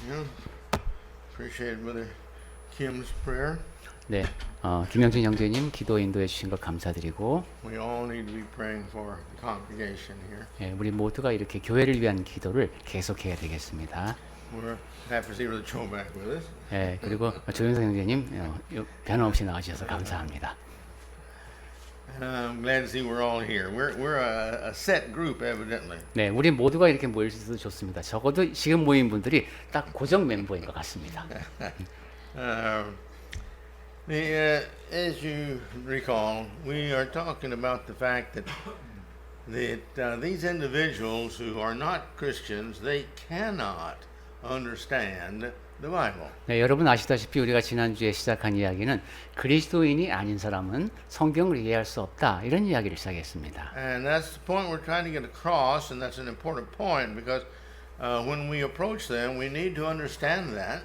Yeah. Appreciate Brother Kim's prayer. 네, 김영진 형제님 기도 인도해 주신 것 감사드리고, We all need to be praying for the congregation here. 예, 우리 모두가 이렇게 교회를 위한 기도를 계속해야 되겠습니다. We're happy to see Brother Cho back with us. 예, 그리고 조윤성 형제님 변함없이 나와주셔서 감사합니다. And I'm glad to see we're all here. We're a set group, evidently. 네, 우리 모두가 이렇게 모일 수 있어서 좋습니다. 적어도 지금 모인 분들이 딱 고정 멤버인 것 같습니다. As you recall, we are talking about the fact that these individuals who are not Christians, they cannot understand the Bible. 네, 여러분 아시다시피 우리가 지난주에 시작한 이야기는 그리스도인이 아닌 사람은 성경을 이해할 수 없다, 이런 이야기를 시작했습니다. And that's the point we're trying to get across, and that's an important point because when we approach them, we need to understand that.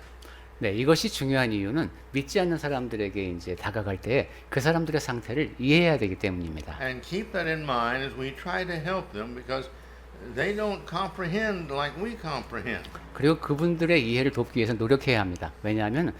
네, 이것이 중요한 이유는 믿지 않는 사람들에게 이제 다가갈 때 그 사람들의 상태를 이해해야 되기 때문입니다. And keep that in mind as we try to help them because they don't comprehend like we comprehend. 그리고 그분들의 이해를 돕기 위해서 노력해야 합니다. 왜냐하면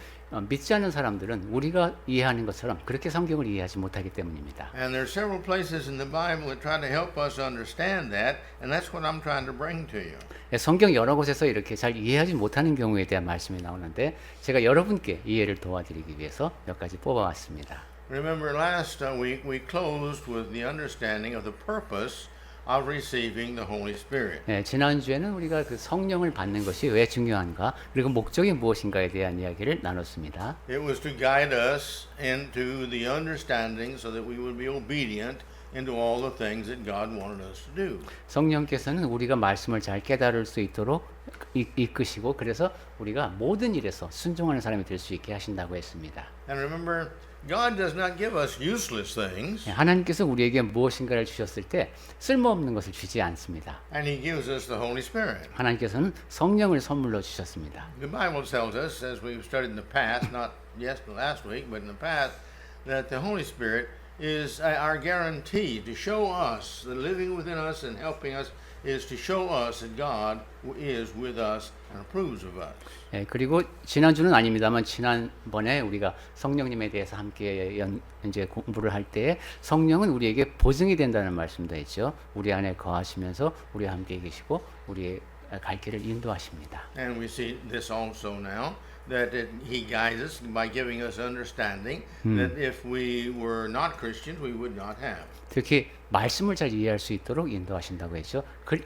믿지 않는 사람들은 우리가 이해하는 것처럼 그렇게 성경을 이해하지 못하기 때문입니다. And there are several places in the Bible that try to help us understand that, and that's what I'm trying to bring to you. 성경 여러 곳에서 이렇게 잘 이해하지 못하는 경우에 대한 말씀이 나오는데 제가 여러분께 이해를 도와드리기 위해서 몇 가지 뽑아왔습니다. Remember last week we closed with the understanding of the purpose of receiving the Holy Spirit. 네, 지난주에는 우리가 그 성령을 받는 것이 왜 중요한가, 그리고 목적이 무엇인가에 대한 이야기를 나눴습니다. It was to guide us into the understanding so that we would be obedient into all the things that God wanted us to do. 성령께서는 우리가 말씀을 잘 깨달을 수 있도록 이끄시고, 그래서 우리가 모든 일에서 순종하는 사람이 될 수 있게 하신다고 했습니다. And remember, God does not give us useless things, 하나님께서 우리에게 무엇인가를 주셨을 때 쓸모없는 것을 주지 않습니다. and He gives us the Holy Spirit. 하나님께서는 성령을 선물로 주셨습니다. The Bible tells us, as we've studied in the past, not last week, but in the past, that the Holy Spirit is our guarantee to show us, the living within us and helping us, is to show us that God is with us and approves of us. 예, 그리고 지난주는 아닙니다만 지난번에 우리가 성령님에 대해서 함께 이제 공부를 할 때 성령은 우리에게 보증이 된다는 말씀도 했죠. 우리 안에 거하시면서 우리와 함께 계시고 우리의 갈 길을 인도하십니다. And we see this also now, that He guides us by giving us understanding that if we were not Christians, we would not have. 특히 말씀을 잘 이해할 수 있도록 인도하신다고 했죠.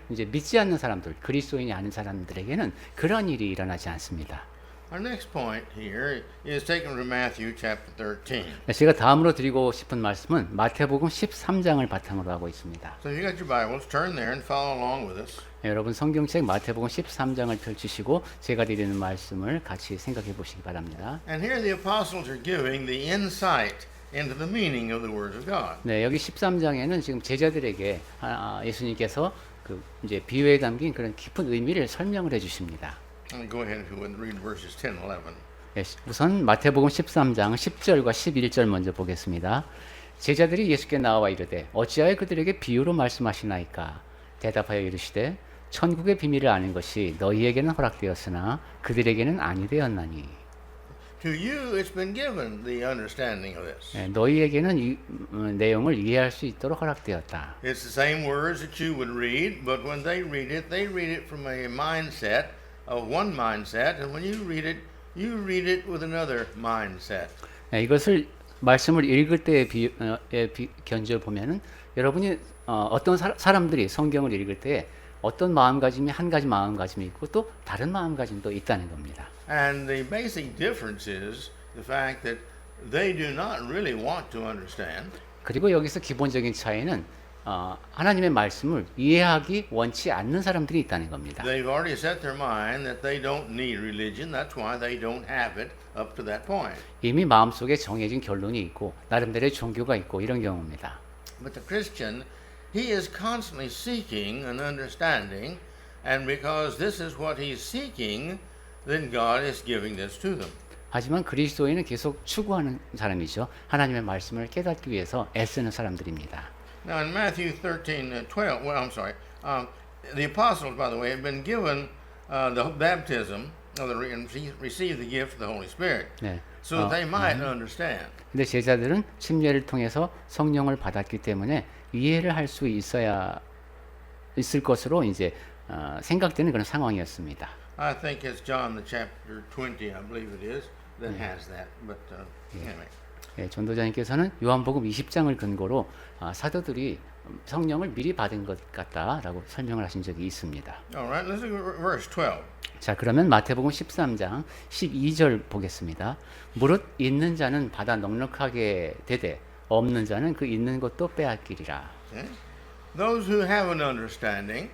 이제 믿지 않는 사람들, 그리스도인이 아닌 사람들에게는 그런 일이 일어나지 않습니다. Our next point here is taken from Matthew chapter 13. 제가 다음으로 드리고 싶은 말씀은 마태복음 13장을 바탕으로 하고 있습니다. So if you got your Bibles, turn there and follow along with us. 여러분 성경책 마태복음 13장을 펼치시고 제가 드리는 말씀을 같이 생각해 보시기 바랍니다. And here the apostles are giving the insight into the meaning of the words of God. 네, 여기 13장에는 지금 제자들에게 예수님께서 그 이제 비유에 담긴 그런 깊은 의미를 설명을 해 주십니다. Go ahead if you would read verses 10 and 11. 네, 우선 마태복음 13장 10절과 11절 먼저 보겠습니다. 제자들이 예수께 나와 이르되 어찌하여 그들에게 비유로 말씀하시나이까? 대답하여 이르시되 천국의 비밀을 아는 것이 너희에게는 허락되었으나 그들에게는 아니 되었나니. To you it's been given the understanding of this. 네, 너희에게는 이 내용을 이해할 수 있도록 허락되었다. It's the same words that you would read, but when they read it from a mindset of one mindset, and when you read it with another mindset. 네, 이것을 말씀을 읽을 때의 견주어 보면은 여러분이 어떤 사람들이 성경을 읽을 때 어떤 마음가짐이 한 가지 마음가짐이 있고 또 다른 마음가짐도 있다는 겁니다. And the basic difference is the fact that they do not really want to understand. 그리고 여기서 기본적인 차이는 하나님의 말씀을 이해하기 원치 않는 사람들이 있다는 겁니다. They've already set their mind that they don't need religion. That's why they don't have it up to that point. 이미 마음속에 정해진 결론이 있고 나름대로의 종교가 있고 이런 경우입니다. But the Christian, he is constantly seeking an understanding, and because this is what he's seeking, then God is giving this to them. 하지만 그리스도인은 계속 추구하는 사람이죠. 하나님의 말씀을 깨닫기 위해서 애쓰는 사람들입니다. Now in Matthew 13:12, the apostles, by the way, had been given the baptism and receive the gift of the Holy Spirit, 네. so that they might understand. 근데 제자들은 침례를 통해서 성령을 받았기 때문에 이해를 할 수 있을 것으로 이제 생각되는 그런 상황이었습니다. I think it's John the chapter 20, I believe it is, that has that. But anyway. 예, 전도자님께서는 요한복음 20장을 근거로 사도들이 성령을 미리 받은 것 같다라고 설명을 하신 적이 있습니다. All right, let's look at verse 12. 자, 그러면 마태복음 13장 12절 보겠습니다. 무릇 있는 자는 받아 넉넉하게 되되 없는 자는 그 있는 것도 빼앗기리라. Okay? Those who have an understanding,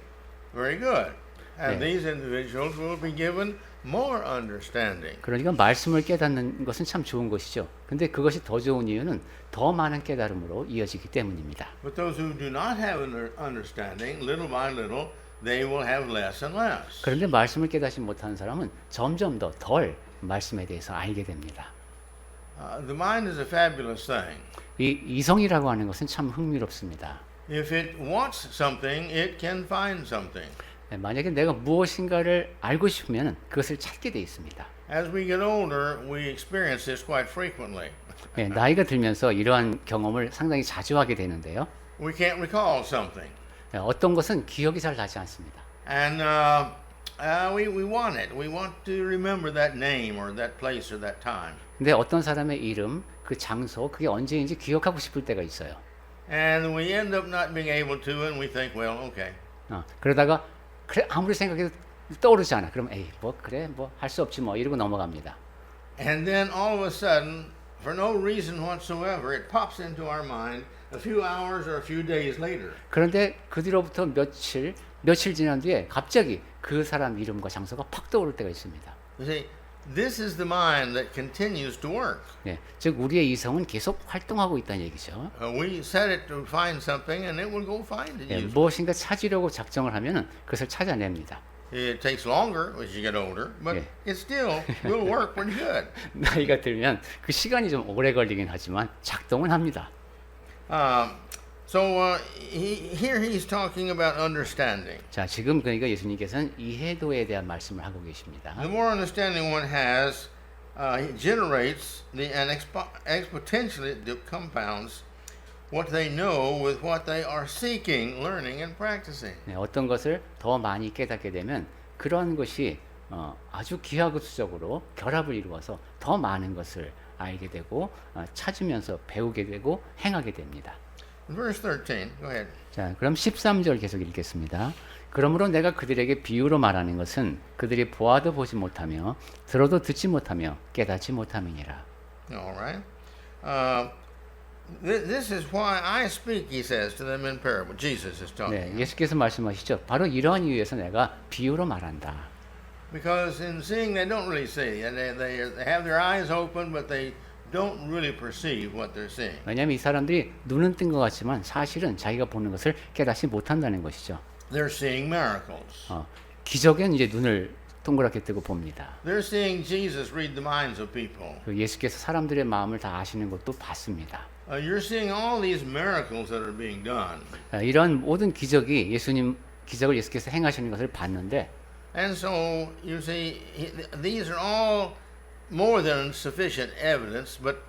very good. And 네. these individuals will be given more understanding. 그러니까 말씀을 깨닫는 것은 참 좋은 것이죠. 근데 그것이 더 좋은 이유는 더 많은 깨달음으로 이어지기 때문입니다. But those who do not have an understanding, little by little, they will have less and less. 그런데 말씀을 깨닫지 못하는 사람은 점점 더 덜 말씀에 대해서 알게 됩니다. The mind is a fabulous thing. 이 이성이라고 하는 것은 참 흥미롭습니다. If it wants something, it can find something. 네, 만약에 내가 무엇인가를 알고 싶으면 그것을 찾게 돼 있습니다. As we get older, we experience this quite frequently. 네, 나이가 들면서 이러한 경험을 상당히 자주 하게 되는데요. We can't recall something. 네, 어떤 것은 기억이 잘 나지 않습니다. And we want it. We want to remember that name or that place or that time. 근데 어떤 사람의 이름, 그 장소, 그게 언제인지 기억하고 싶을 때가 있어요. And we end up not being able to, and we think, well, okay. 그러다가 그래 아무리 생각해도 떠오르지 않아. 그럼 에이 뭐 그래 뭐 할 수 없지 뭐 이러고 넘어갑니다. And then all of a sudden, for no reason whatsoever, it pops into our mind a few hours or a few days later. 그런데 그 뒤로부터 며칠 지난 뒤에 갑자기 그 사람 이름과 장소가 팍 떠오를 때가 있습니다. You see, this is the mind that continues to work. 네, 즉 우리의 이성은 계속 활동하고 있다는 얘기죠. We set it to find something, and it will go find it. 네, usually. 무엇인가 찾으려고 작정을 하면은 그것을 찾아냅니다. It takes longer as you get older, but Yeah. it still will work pretty good. 나이가 들면 그 시간이 좀 오래 걸리긴 하지만 작동은 합니다. Here he's talking about understanding. 자, 지금 그러니까 예수님께서는 이해도에 대한 말씀을 하고 계십니다. The more understanding one has, it generates and exponentially compounds what they know with what they are seeking, learning, and practicing. 네, 어떤 것을 더 많이 깨닫게 되면 그런 것이 아주 기하급수적으로 결합을 이루어서 더 많은 것을 알게 되고 찾으면서 배우게 되고 행하게 됩니다. Verse 13, go ahead. 자, 그럼 13절 계속 읽겠습니다. 그러므로 내가 그들에게 비유로 말하는 것은 그들이 보아도 보지 못하며 들어도 듣지 못하며 깨닫지 못함이니라. All right. This is why I speak, he says to them in parable. Jesus is talking. 네, 예수께서 말씀하시죠. 바로 이러한 이유에서 내가 비유로 말한다. Because in seeing, they don't really see. And they have their eyes open, but they don't really perceive what they're seeing. 왜냐하면 이 사람들이 눈은 뜬 것 같지만 사실은 자기가 보는 것을 깨닫지 못한다는 것이죠. They're seeing miracles. 기적은 이제 눈을 동그랗게 뜨고 봅니다. They're seeing Jesus read the minds of people. 예수께서 사람들의 마음을 다 아시는 것도 봤습니다. You're seeing all these miracles that are being done. 이런 모든 기적이 기적을 예수께서 행하시는 것을 봤는데, And so, you see, these are all more than sufficient evidence, but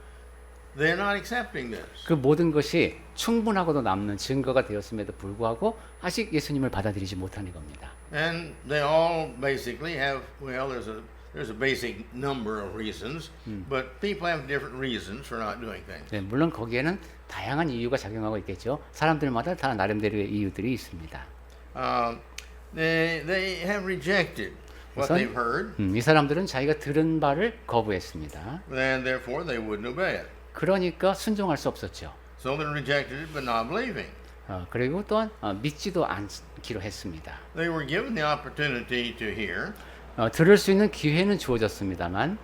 they're not accepting this. 그 모든 것이 충분하고도 남는 증거가 되었음에도 불구하고 아직 예수님을 받아들이지 못하는 겁니다. And they all basically have, well, there's a basic number of reasons, but people have different reasons for not doing things. 네, 물론 거기에는 다양한 이유가 작용하고 있겠죠. 사람들마다 다 나름대로의 이유들이 있습니다. They have rejected what 우선, they've heard, 이 사람들은 자기가 들은 바를 거부했습니다. and therefore they wouldn't obey it. 그러니까 순종할 수 없었죠. So they rejected it, but not believing. 그리고 또한 믿지도 않기로 했습니다. They were given the opportunity to hear 들을 수 있는 기회는 주어졌습니다만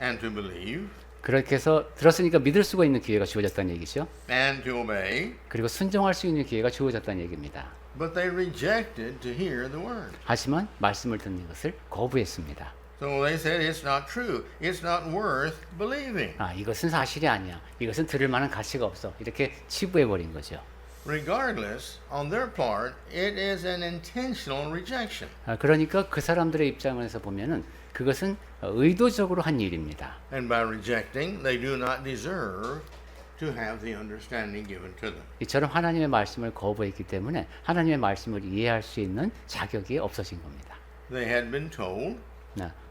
and to believe 그렇게 해서 들었으니까 믿을 수가 있는 기회가 주어졌다는 얘기죠. and to obey, 그리고 순종할 수 있는 기회가 주어졌다는 얘기입니다. but they rejected to hear the word. 하지만 말씀을 듣는 것을 거부했습니다. So they said, it's not true. It's not worth believing. 이것은 사실이 아니야. 이것은 들을 만한 가치가 없어. 이렇게 치부해버린 거죠. regardless, on their part, it is an intentional rejection. 그러니까 그 사람들의 입장에서 보면은 그것은 의도적으로 한 일입니다. And by rejecting, they do not deserve to have the understanding given to them. 이처럼 하나님의 말씀을 거부했기 때문에 하나님의 말씀을 이해할 수 있는 자격이 없어진 겁니다. They had been told,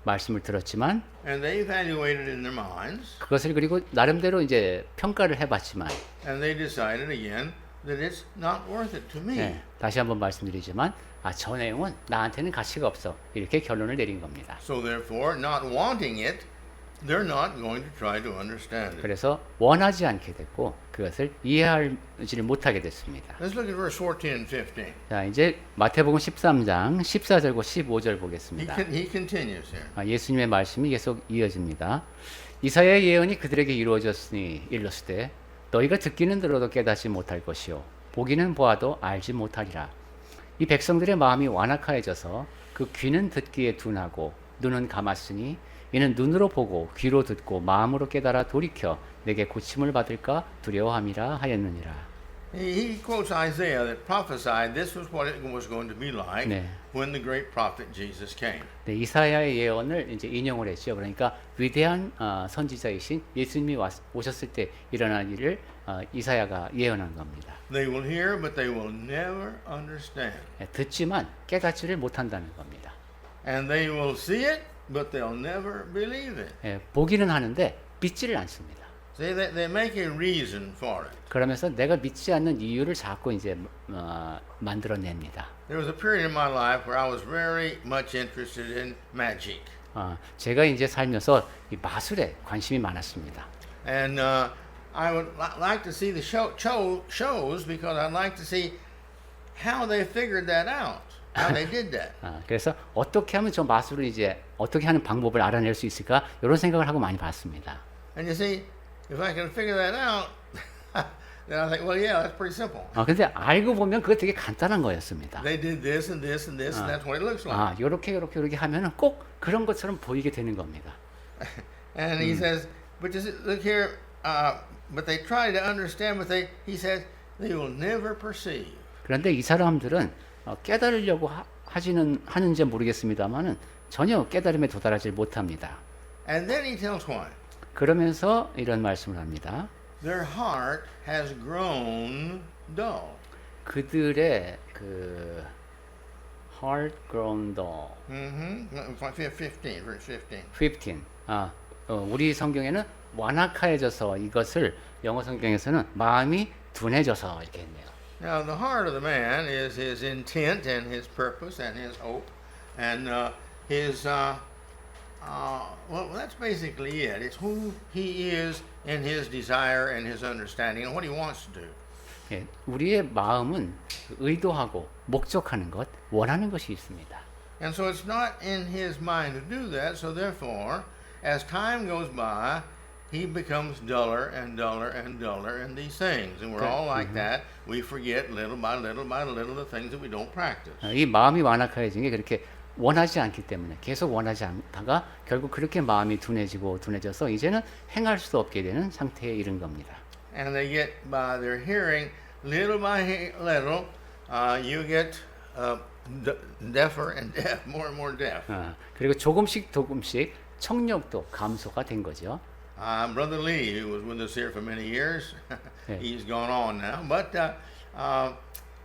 말씀을 들었지만 and they evaluated in their minds, 그것을 그리고 나름대로 이제 평가를 해봤지만 and they decided again that it's not worth it to me. 다시 한번 말씀드리지만 저 내용은 나한테는 가치가 없어 이렇게 결론을 내린 겁니다. So therefore, not wanting it, they're not going to try to understand it. 그래서 원하지 않게 됐고 그것을 이해하지를 못하게 됐습니다. Let's look at verse 14 and 15. 자, 이제 마태복음 13장 14절과 15절 보겠습니다. He continues here. 예수님의 말씀이 계속 이어집니다. 이사야의 예언이 그들에게 이루어졌으니 일렀으되 너희가 듣기는 들어도 깨닫지 못할 것이요 보기는 보아도 알지 못하리라. 이 백성들의 마음이 완악하여져서 그 귀는 듣기에 둔하고 눈은 감았으니 이는 눈으로 보고 귀로 듣고 마음으로 깨달아 돌이켜 내게 고침을 받을까 두려워함이라 하였느니라. He quotes Isaiah that prophesied this was what it was going to be like 네. when the great prophet Jesus came. 네, 이사야의 예언을 이제 인용을 했죠. 그러니까 위대한 선지자이신 예수님이 오셨을 때 일어날 일을 이사야가 예언한 겁니다. They will hear, but they will never understand. 네, 듣지만 깨닫지를 못한다는 겁니다. And they will see it, but they'll never believe it. 네, 보기는 하는데 믿지를 않습니다. See, they make a reason for it. 그러면서 내가 믿지 않는 이유를 자꾸 이제 만들어냅니다. There was a period in my life where I was very much interested in magic. 제가 이제 살면서 이 마술에 관심이 많았습니다. And I would like to see the shows because I'd like to see how they figured that out, how they did that. 그래서 어떻게 하면 저 마술을 이제 어떻게 하는 방법을 알아낼 수 있을까 이런 생각을 하고 많이 봤습니다. And you see, if I can figure that out, then I think, well, yeah, that's pretty simple. 근데 알고 보면 그거 되게 간단한 거였습니다. They did this and this and this, and that's what it looks like. 요렇게 하면은 꼭 그런 것처럼 보이게 되는 겁니다. And he says, but just look here, but they try to understand, but he says, they will never perceive. 그런데 이 사람들은 깨달으려고 하는지 모르겠습니다만은 전혀 깨달음에 도달하지 못합니다. And then he tells why. 그러면서 이런 말씀을 합니다. Their heart has grown dull. 그들의 그 heart grown dull. 15, verse 15. 15. 우리 성경에는 완악하여져서 이것을 영어 성경에서는 마음이 둔해져서 이렇게 했네요. Now, the heart of the man is his intent and his purpose and his hope and his, well, that's basically it. It's who he is in his desire and his understanding and what he wants to do. 예, 우리의 마음은 의도하고 목적하는 것, 원하는 것이 있습니다. And so it's not in his mind to do that, so therefore, as time goes by, he becomes duller and duller and duller in these things. And we're all like that. We forget little by little by little the things that we don't practice. 이 마음이 완악해진 게 그렇게 원하지 않기 때문에 계속 원하지 않다가 결국 그렇게 마음이 둔해져서 이제는 행할 수 없게 되는 상태에 이른 겁니다. And they get by their hearing, little by little, you get deafer and deaf, more and more deaf. 그리고 조금씩 청력도 감소가 된 거죠. Brother Lee, who was with us here for many years, he's gone on now, but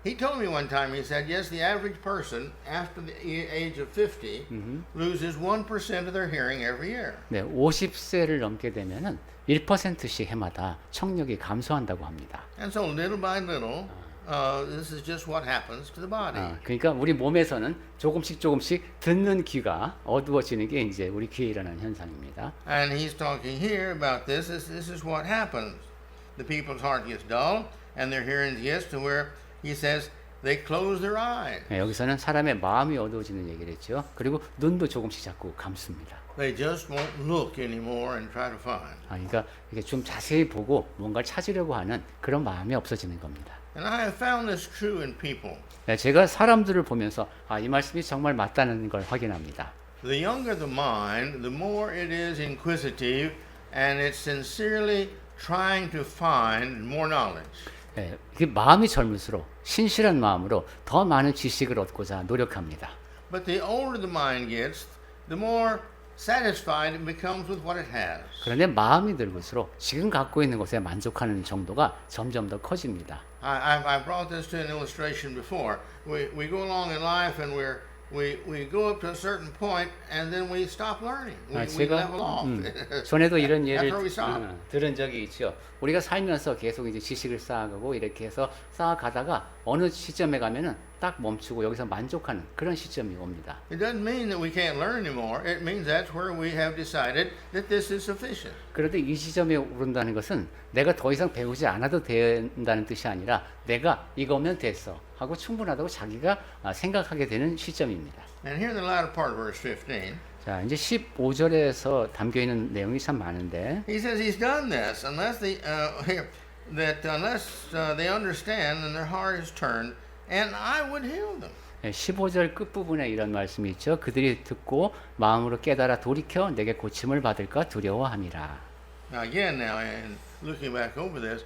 he told me one time, he said, yes, the average person after the age of 50 loses 1% of their hearing every year. 네, 50세를 넘게 되면은 1%씩 해마다 청력이 감소한다고 합니다. And so little by little, this is just what happens to the body. 그러니까 우리 몸에서는 조금씩 듣는 귀가 어두워지는 게 이제 우리 귀에 일어나는 현상입니다. And he's talking here about this. This is what happens. The people's heart gets dull, and their hearing gets to where he says they close their eyes. 네, 여기서는 사람의 마음이 어두워지는 얘기를 했죠. 그리고 눈도 조금씩 자꾸 감습니다. They just won't look anymore and try to find. 그러니까 이게 좀 자세히 보고 뭔가를 찾으려고 하는 그런 마음이 없어지는 겁니다. And I have found this true in people. 네, 제가 사람들을 보면서 이 말씀이 정말 맞다는 걸 확인합니다. The younger the mind, the more it is inquisitive, and it's sincerely trying to find more knowledge. 예, 그 마음이 젊을수록 신실한 마음으로 더 많은 지식을 얻고자 노력합니다. But the older the mind gets, the more satisfied it becomes with what it has. 그런데 마음이 늙을수록 지금 갖고 있는 것에 만족하는 정도가 점점 더 커집니다. I've brought this to an illustration before. We go along in life and we go up to a certain point and then we stop learning. We 제가 level off. 전에도 이런 예를 After we stop. 들은 적이 있죠. 우리가 살면서 계속 이제 지식을 쌓아가고 이렇게 해서 쌓아가다가 어느 시점에 가면은 딱 멈추고 여기서 만족하는 그런 시점이 옵니다. It doesn't mean that we can't learn anymore. It means that's where we have decided that this is sufficient. 그런데 이 지점에 오른다는 것은 내가 더 이상 배우지 않아도 된다는 뜻이 아니라 내가 이거면 됐어 하고 충분하다고 자기가 생각하게 되는 시점입니다. And here in the latter part of verse 15, 자, 이제 15절에서 담겨 있는 내용이 참 많은데 he says he's done this unless they understand and their heart is turned, and I would heal them. 15절 끝부분에 이런 말씀이 있죠. 그들이 듣고 마음으로 깨달아 돌이켜 내게 고침을 받을까 두려워함이라. Now again, and looking back over this,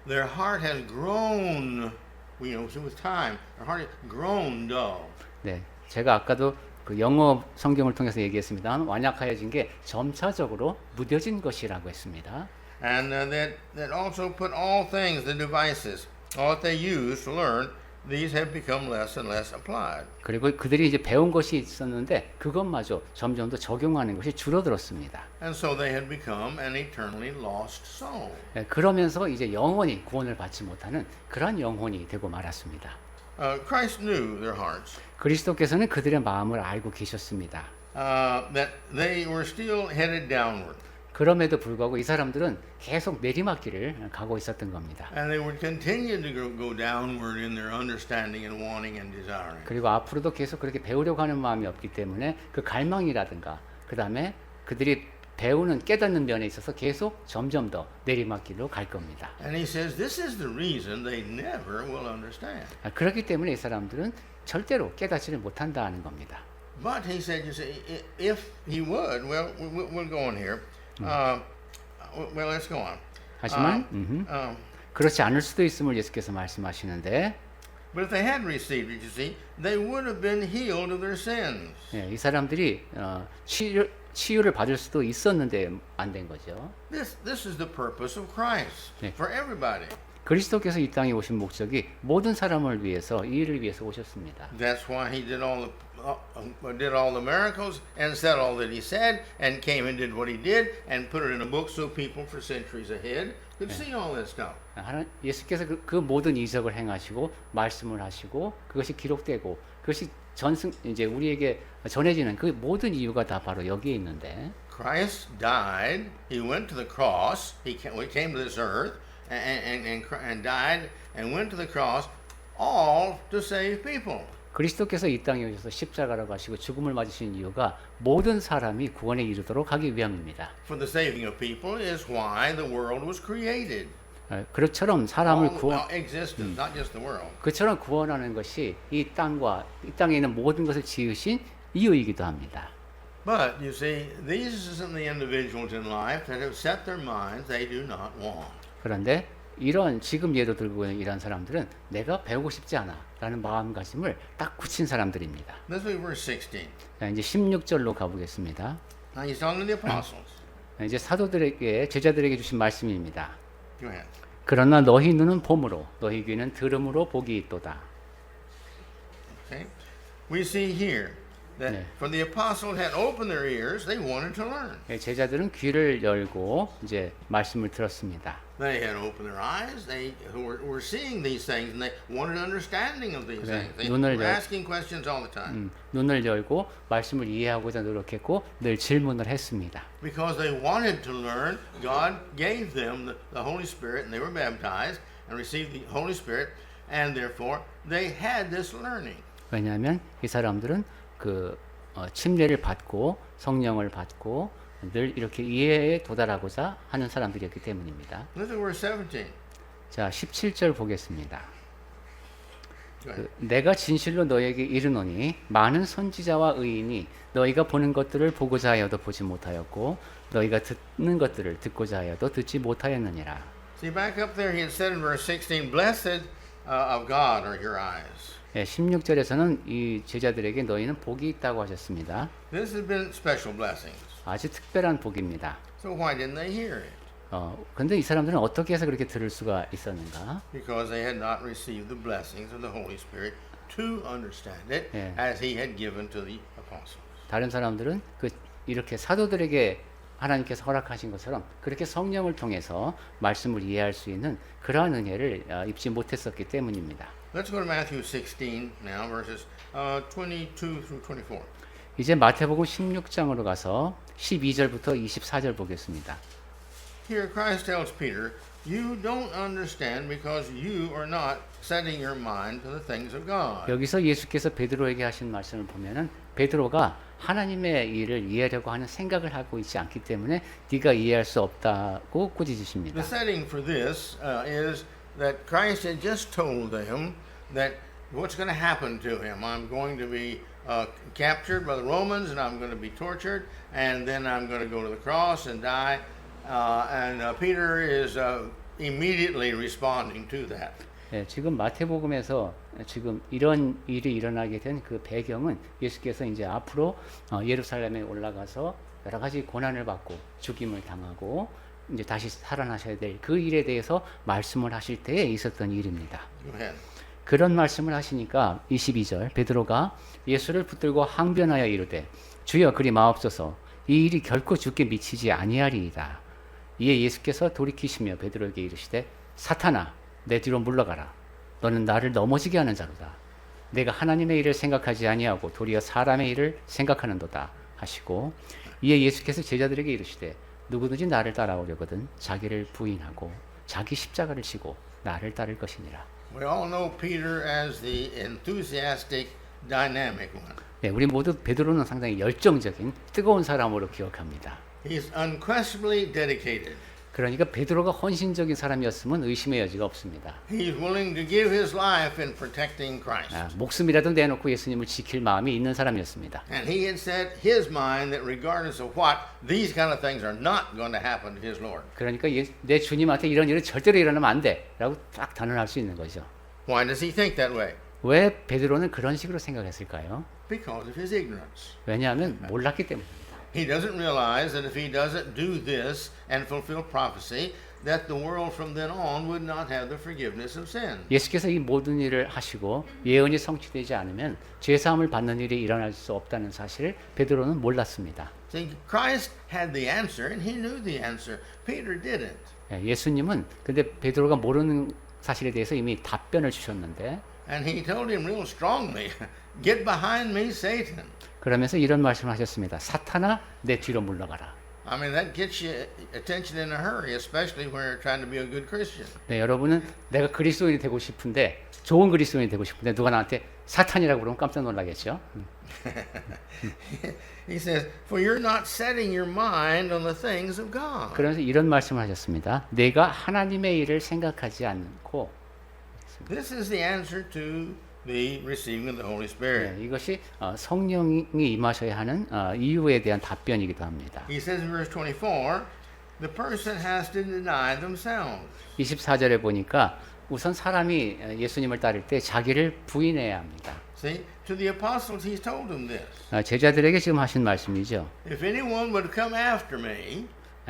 their heart has grown. With time, their heart has grown dull. 네, 제가 아까도 그 영어 성경을 통해서 얘기했습니다. 완약하여진 게 점차적으로 무뎌진 것이라고 했습니다. And that also put all things, the devices, all that they use to learn, these have become less and less applied. 그리고 그들이 이제 배운 것이 있었는데 그것마저 점점 더 적용하는 것이 줄어들었습니다. And so they had become an eternally lost soul. 네, 그러면서 이제 영원히 구원을 받지 못하는 그런 영혼이 되고 말았습니다. Christ knew their hearts. 그리스도께서는 그들의 마음을 알고 계셨습니다. That they were still headed downward. 그럼에도 불구하고 이 사람들은 계속 내리막길을 가고 있었던 겁니다. And they would continue to go downward in their understanding and wanting and desiring. 그리고 앞으로도 계속 그렇게 배우려고 하는 마음이 없기 때문에 그 갈망이라든가 그 다음에 그들이 배우는 깨닫는 면에 있어서 계속 점점 더 내리막길로 갈 겁니다. And he says this is the reason they never will understand. 그렇기 때문에 이 사람들은 절대로 깨닫지를 못한다는 겁니다. But he said, you see, if he would, well, we'll go on here. Well, let's go on. 하지만 그렇지 않을 수도 있음을 예수께서 말씀하시는데 But if they had received it, you see, they would have been healed of their sins. 예, 이 사람들이 치유를 받을 수도 있었는데 안 된 거죠. This is the purpose of Christ 네. for everybody. 그리스도께서 이 땅에 오신 목적이 모든 사람을 위해서 이 일을 위해서 오셨습니다. That's why he did all the miracles and said all that he said and came and did what he did and put it in a book so people for centuries ahead could see all that stuff. 예수께서 그 모든 이적을 행하시고 말씀을 하시고 그것이 기록되고 그것이 이제 우리에게 전해지는 그 모든 이유가 다 바로 여기에 있는데 Christ died. He went to the cross. He came to this earth and died and went to the cross, all to save people. 그리스도께서 이 땅에 오셔서 십자가로 가시고 죽음을 맞으신 이유가 모든 사람이 구원에 이르도록 하기 위함입니다. For the saving of people is why the world was created. 그처럼 사람을 existence, not just the world. 그처럼 구원하는 것이 이 땅에 있는 모든 것을 지으신 이유이기도 합니다. But you see, these are some of the individuals in life that have set their minds they do not want. 그런데 이런 지금 예로 들고 있는 이런 사람들은 내가 배우고 싶지 않아라는 마음가짐을 딱 굳힌 사람들입니다. Let's read verse 16. 자, 이제 16절로 가보겠습니다. Now he's talking to the apostles. 이제 사도들에게 제자들에게 주신 말씀입니다. Go ahead. 그러나 너희 눈은 봄으로 너희 귀는 들음으로 복이 있도다. Okay. We see here that 네. for the apostles had opened their ears, they wanted to learn. 제자들은 귀를 열고 이제 말씀을 들었습니다. They had opened their eyes. They were seeing these things, and they wanted understanding of these 그래, things. They 눈을 were 열- asking questions all the time 눈을 열고 말씀을 이해하고자 노력했고 늘 질문을 했습니다. because they wanted to learn. God gave them the Holy Spirit, and they were baptized and received the Holy Spirit, and therefore they had this learning. 왜냐하면 이 사람들은 침례를 받고 성령을 받고 늘 이렇게 이해에 도달하고자 하는 사람들이었기 때문입니다. Look at verse 17. 자, 17절 보겠습니다. Go ahead. 내가 진실로 너에게 이르노니 많은 선지자와 의인이 너희가 보는 것들을 보고자 하여도 보지 못하였고 너희가 듣는 것들을 듣고자 하여도 듣지 못하였느니라. See, back up there, he had said in verse 16, "Blessed of God are your eyes." 예, 16절에서는 이 제자들에게 너희는 복이 있다고 하셨습니다. This has been special blessings. 아주 특별한 복입니다. So why didn't they hear it? 근데 이 사람들은 어떻게 해서 그렇게 들을 수가 있었는가? Because they had not received the blessings of the Holy Spirit to understand it Yeah. as he had given to the apostles. 다른 사람들은 이렇게 사도들에게 하나님께서 허락하신 것처럼 그렇게 성령을 통해서 말씀을 이해할 수 있는 그러한 은혜를 입지 못했었기 때문입니다. Let's go to Matthew 16 now, verses 22 through 24. 이제 마태복음 16장으로 가서 12절부터 24절 보겠습니다. Here Christ tells Peter, "You don't understand because you are not setting your mind to the things of God." 여기서 예수께서 베드로에게 하신 말씀을 보면은 베드로가 하나님의 일을 이해하려고 하는 생각을 하고 있지 않기 때문에 네가 이해할 수 없다고 꾸짖으십니다. The setting for this is that Christ had just told them that what's going to happen to him. I'm going to be captured by the Romans, and I'm going to be tortured, and then I'm going to go to the cross and die. Peter is immediately responding to that. 네, 지금 마태복음에서 지금 이런 일이 일어나게 된 그 배경은 예수께서 이제 앞으로 예루살렘에 올라가서 여러 가지 고난을 받고 죽임을 당하고 이제 다시 살아나셔야 될 그 일에 대해서 말씀을 하실 때에 있었던 일입니다. Go ahead. 그런 말씀을 하시니까 22절 베드로가 예수를 붙들고 항변하여 이르되 주여 그리 마옵소서 이 일이 결코 주께 미치지 아니하리이다. 이에 예수께서 돌이키시며 베드로에게 이르시되 사탄아 내 뒤로 물러가라. 너는 나를 넘어지게 하는 자로다. 내가 하나님의 일을 생각하지 아니하고 도리어 사람의 일을 생각하는도다 하시고 이에 예수께서 제자들에게 이르시되 누구든지 나를 따라오려거든 자기를 부인하고 자기 십자가를 지고 나를 따를 것이니라. We all know Peter as the enthusiastic, dynamic one. 네, 우리 모두 베드로는 상당히 열정적인 뜨거운 사람으로 기억합니다. He's unquestionably dedicated. 그러니까 베드로가 헌신적인 사람이었으면 의심의 여지가 없습니다. He's willing to give his life in protecting Christ. 목숨이라도 내놓고 예수님을 지킬 마음이 있는 사람이었습니다. And he had set his mind that regardless of what, these kind of things are not going to happen to his Lord. 그러니까 내 주님한테 이런 일은 절대로 일어나면 안 돼 라고 딱 단언할 수 있는 거죠. Why does he think that way? 왜 베드로는 그런 식으로 생각했을까요? Because of his ignorance. 왜냐하면 몰랐기 때문입니다. He doesn't realize that if he doesn't do this and fulfill prophecy, that the world from then on would not have the forgiveness of sin. 예수께서 이 모든 일을 하시고 예언이 성취되지 않으면 죄사함을 받는 일이 일어날 수 없다는 사실을 베드로는 몰랐습니다. See, Christ had the answer and he knew the answer. Peter didn't. 예수님은 근데 베드로가 모르는 사실에 대해서 이미 답변을 주셨는데 And he told him real strongly, "Get behind me, Satan." 그러면서 이런 말씀을 하셨습니다. 사탄아 내 뒤로 물러가라. I mean, that gets you attention in a hurry, especially when you're trying to be a good Christian. 네, 여러분은 내가 그리스도인이 되고 싶은데 좋은 그리스도인이 되고 싶은데 누가 나한테 사탄이라고 그러면 깜짝 놀라겠죠. He says, "For you're not setting your mind on the things of God." 그러면서 이런 말씀을 하셨습니다. 내가 하나님의 일을 생각하지 않고 This is the answer to the receiving of the Holy Spirit. 네, 이것이 성령이 임하셔야 하는 이유에 대한 답변이기도 합니다. He says in verse 24, the person has to deny themselves. 24절에 보니까 우선 사람이 예수님을 따를 때 자기를 부인해야 합니다. See, to the apostles he's told them this. 제자들에게 지금 하신 말씀이죠. If anyone would come after me,